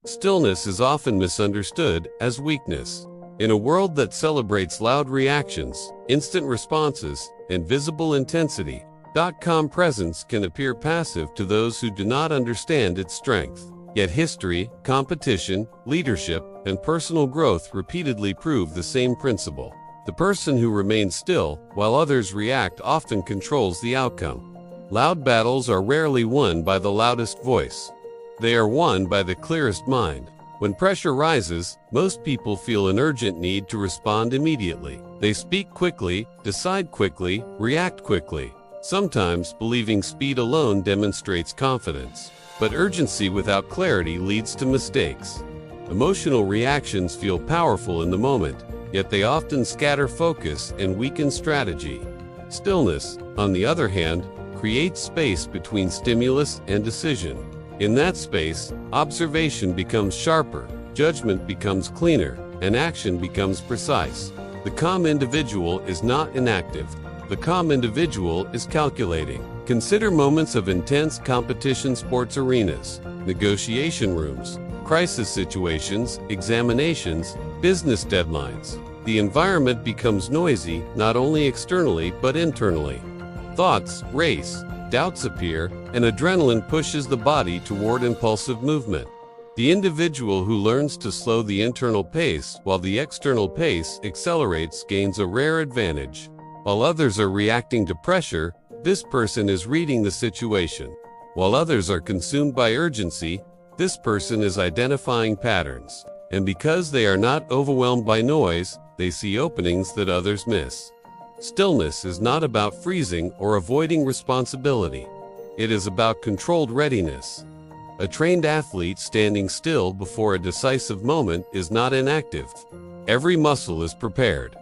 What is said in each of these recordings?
Stillness is often misunderstood as weakness. In a world that celebrates loud reactions, instant responses, and visible intensity, calm presence can appear passive to those who do not understand its strength. Yet history, competition, leadership, and personal growth repeatedly prove the same principle. The person who remains still, while others react, often controls the outcome. Loud battles are rarely won by the loudest voice. They are won by the clearest mind. When pressure rises, most people feel an urgent need to respond immediately. They speak quickly, decide quickly, react quickly, sometimes believing speed alone demonstrates confidence. But urgency without clarity leads to mistakes. Emotional reactions feel powerful in the moment, yet they often scatter focus and weaken strategy. Stillness, on the other hand, creates space between stimulus and decision. In that space, observation becomes sharper, judgment becomes cleaner, and action becomes precise. The calm individual is not inactive. The calm individual is calculating. Consider moments of intense competition, sports arenas, negotiation rooms, crisis situations, examinations, business deadlines. The environment becomes noisy, not only externally but internally. Thoughts race, doubts appear, and adrenaline pushes the body toward impulsive movement. The individual who learns to slow the internal pace while the external pace accelerates gains a rare advantage. While others are reacting to pressure, this person is reading the situation. While others are consumed by urgency, this person is identifying patterns. And because they are not overwhelmed by noise, they see openings that others miss. Stillness is not about freezing or avoiding responsibility. It is about controlled readiness. A trained athlete standing still before a decisive moment is not inactive. Every muscle is prepared.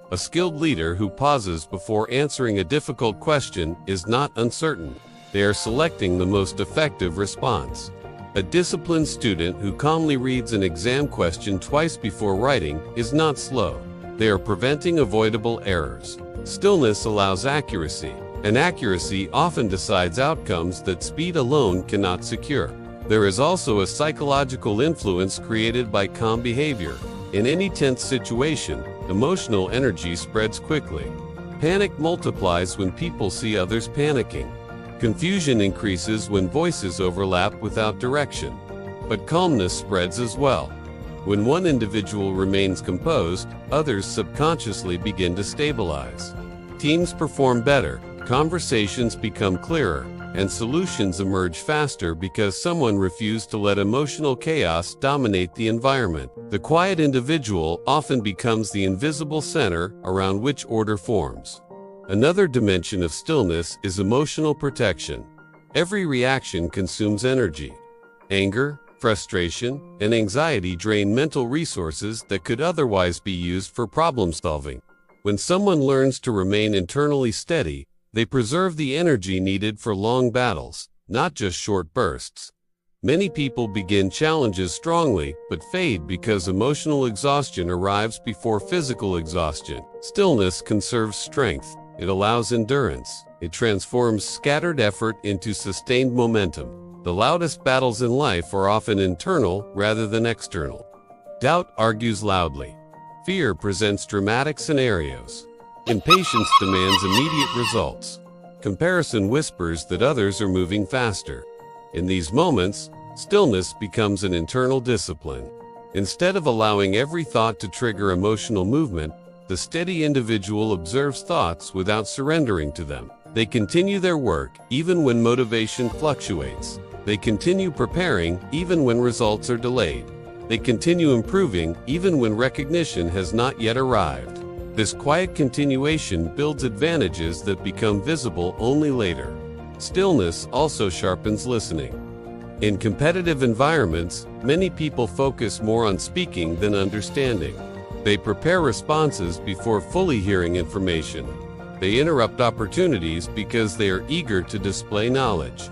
A skilled leader who pauses before answering a difficult question is not uncertain. They are selecting the most effective response. A disciplined student who calmly reads an exam question twice before writing is not slow. They are preventing avoidable errors. Stillness allows accuracy, and accuracy often decides outcomes that speed alone cannot secure. There is also a psychological influence created by calm behavior. In any tense situation, emotional energy spreads quickly. Panic multiplies when people see others panicking. Confusion increases when voices overlap without direction. But calmness spreads as well. When one individual remains composed, others subconsciously begin to stabilize. Teams perform better, conversations become clearer, and solutions emerge faster because someone refused to let emotional chaos dominate the environment. The quiet individual often becomes the invisible center around which order forms. Another dimension of stillness is emotional protection. Every reaction consumes energy. Anger, frustration, and anxiety drain mental resources that could otherwise be used for problem solving. When someone learns to remain internally steady, they preserve the energy needed for long battles, not just short bursts. Many people begin challenges strongly, but fade because emotional exhaustion arrives before physical exhaustion. Stillness conserves strength. It allows endurance. It transforms scattered effort into sustained momentum. The loudest battles in life are often internal rather than external. Doubt argues loudly. Fear presents dramatic scenarios. Impatience demands immediate results. Comparison whispers that others are moving faster. In these moments, stillness becomes an internal discipline. Instead of allowing every thought to trigger emotional movement, the steady individual observes thoughts without surrendering to them. They continue their work even when motivation fluctuates. They continue preparing even when results are delayed. They continue improving even when recognition has not yet arrived. This quiet continuation builds advantages that become visible only later. Stillness also sharpens listening. In competitive environments, many people focus more on speaking than understanding. They prepare responses before fully hearing information. They interrupt opportunities because they are eager to display knowledge.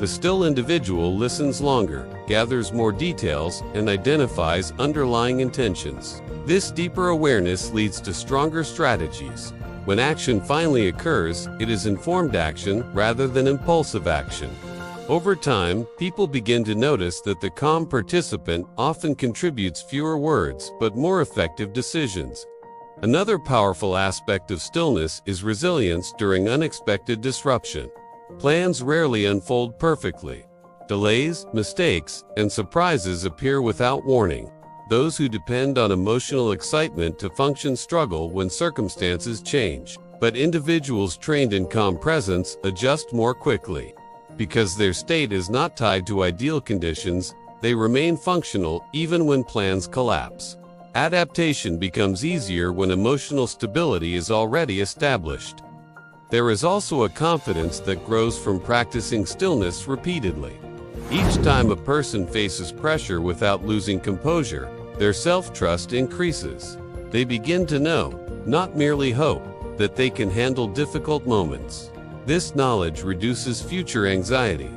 The still individual listens longer, gathers more details, and identifies underlying intentions. This deeper awareness leads to stronger strategies. When action finally occurs, it is informed action rather than impulsive action. Over time, people begin to notice that the calm participant often contributes fewer words but more effective decisions. Another powerful aspect of stillness is resilience during unexpected disruption. Plans rarely unfold perfectly. Delays, mistakes, and surprises appear without warning. Those who depend on emotional excitement to function struggle when circumstances change. But individuals trained in calm presence adjust more quickly. Because their state is not tied to ideal conditions, they remain functional even when plans collapse. Adaptation becomes easier when emotional stability is already established. There is also a confidence that grows from practicing stillness repeatedly. Each time a person faces pressure without losing composure, their self-trust increases. They begin to know, not merely hope, that they can handle difficult moments. This knowledge reduces future anxiety.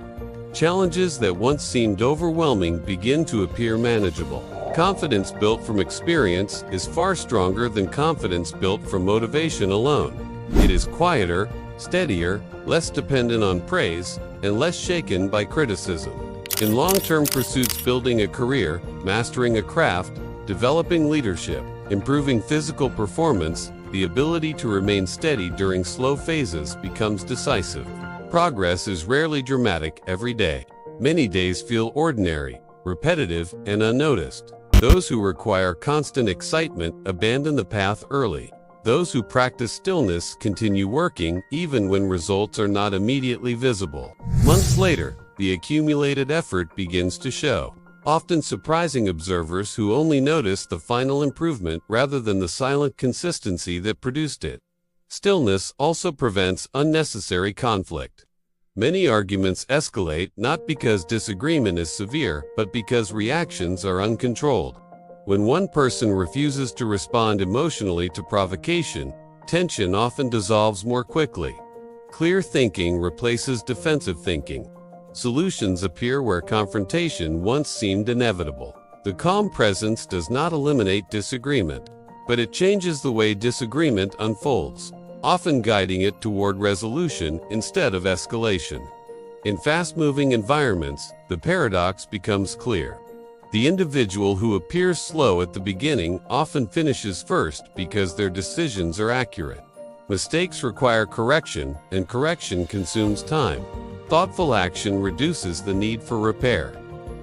Challenges that once seemed overwhelming begin to appear manageable. Confidence built from experience is far stronger than confidence built from motivation alone. It is quieter, steadier, less dependent on praise, and less shaken by criticism. In long-term pursuits, building a career, mastering a craft, developing leadership, improving physical performance, the ability to remain steady during slow phases becomes decisive. Progress is rarely dramatic every day. Many days feel ordinary, repetitive, and unnoticed. Those who require constant excitement abandon the path early. Those who practice stillness continue working even when results are not immediately visible. Months later, the accumulated effort begins to show, often surprising observers who only notice the final improvement rather than the silent consistency that produced it. Stillness also prevents unnecessary conflict. Many arguments escalate not because disagreement is severe, but because reactions are uncontrolled. When one person refuses to respond emotionally to provocation, tension often dissolves more quickly. Clear thinking replaces defensive thinking. Solutions appear where confrontation once seemed inevitable. The calm presence does not eliminate disagreement, but it changes the way disagreement unfolds, often guiding it toward resolution instead of escalation. In fast-moving environments, the paradox becomes clear. The individual who appears slow at the beginning often finishes first because their decisions are accurate. Mistakes require correction, and correction consumes time. Thoughtful action reduces the need for repair.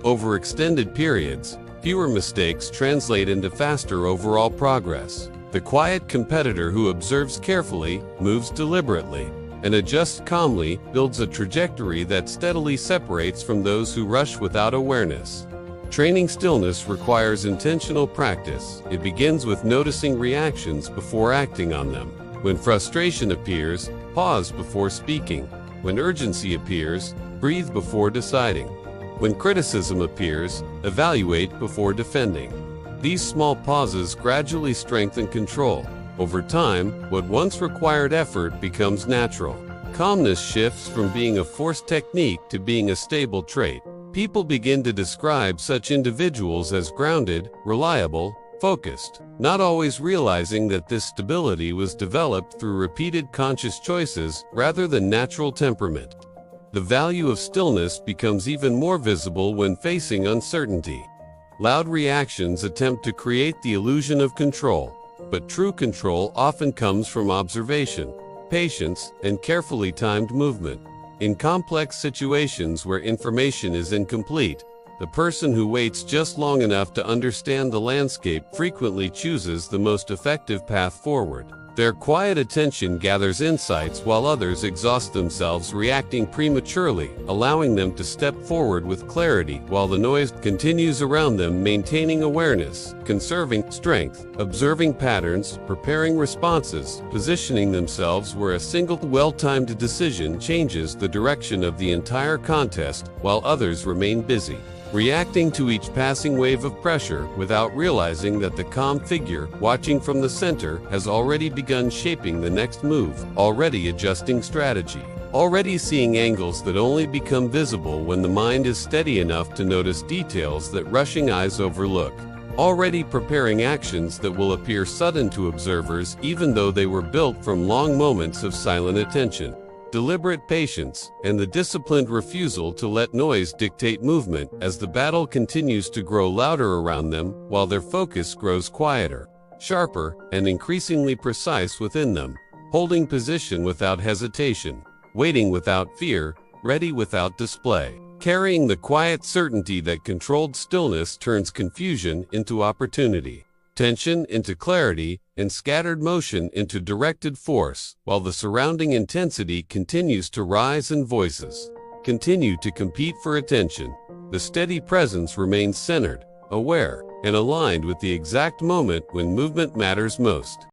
Over extended periods, fewer mistakes translate into faster overall progress. The quiet competitor who observes carefully, moves deliberately, and adjusts calmly builds a trajectory that steadily separates from those who rush without awareness. Training stillness requires intentional practice. It begins with noticing reactions before acting on them. When frustration appears, pause before speaking. When urgency appears, breathe before deciding. When criticism appears, evaluate before defending. These small pauses gradually strengthen control. Over time, what once required effort becomes natural. Calmness shifts from being a forced technique to being a stable trait. People begin to describe such individuals as grounded, reliable, focused, not always realizing that this stability was developed through repeated conscious choices rather than natural temperament. The value of stillness becomes even more visible when facing uncertainty. Loud reactions attempt to create the illusion of control, but true control often comes from observation, patience, and carefully timed movement. In complex situations where information is incomplete, the person who waits just long enough to understand the landscape frequently chooses the most effective path forward. Their quiet attention gathers insights while others exhaust themselves reacting prematurely, allowing them to step forward with clarity while the noise continues around them, maintaining awareness, conserving strength, observing patterns, preparing responses, positioning themselves where a single well-timed decision changes the direction of the entire contest while others remain busy, reacting to each passing wave of pressure without realizing that the calm figure watching from the center has already begun shaping the next move, already adjusting strategy, already seeing angles that only become visible when the mind is steady enough to notice details that rushing eyes overlook, already preparing actions that will appear sudden to observers even though they were built from long moments of silent attention. deliberate patience, and the disciplined refusal to let noise dictate movement as the battle continues to grow louder around them while their focus grows quieter, sharper, and increasingly precise within them, holding position without hesitation, waiting without fear, ready without display, carrying the quiet certainty that controlled stillness turns confusion into opportunity, tension into clarity, and scattered motion into directed force, while the surrounding intensity continues to rise and voices continue to compete for attention. The steady presence remains centered, aware, and aligned with the exact moment when movement matters most.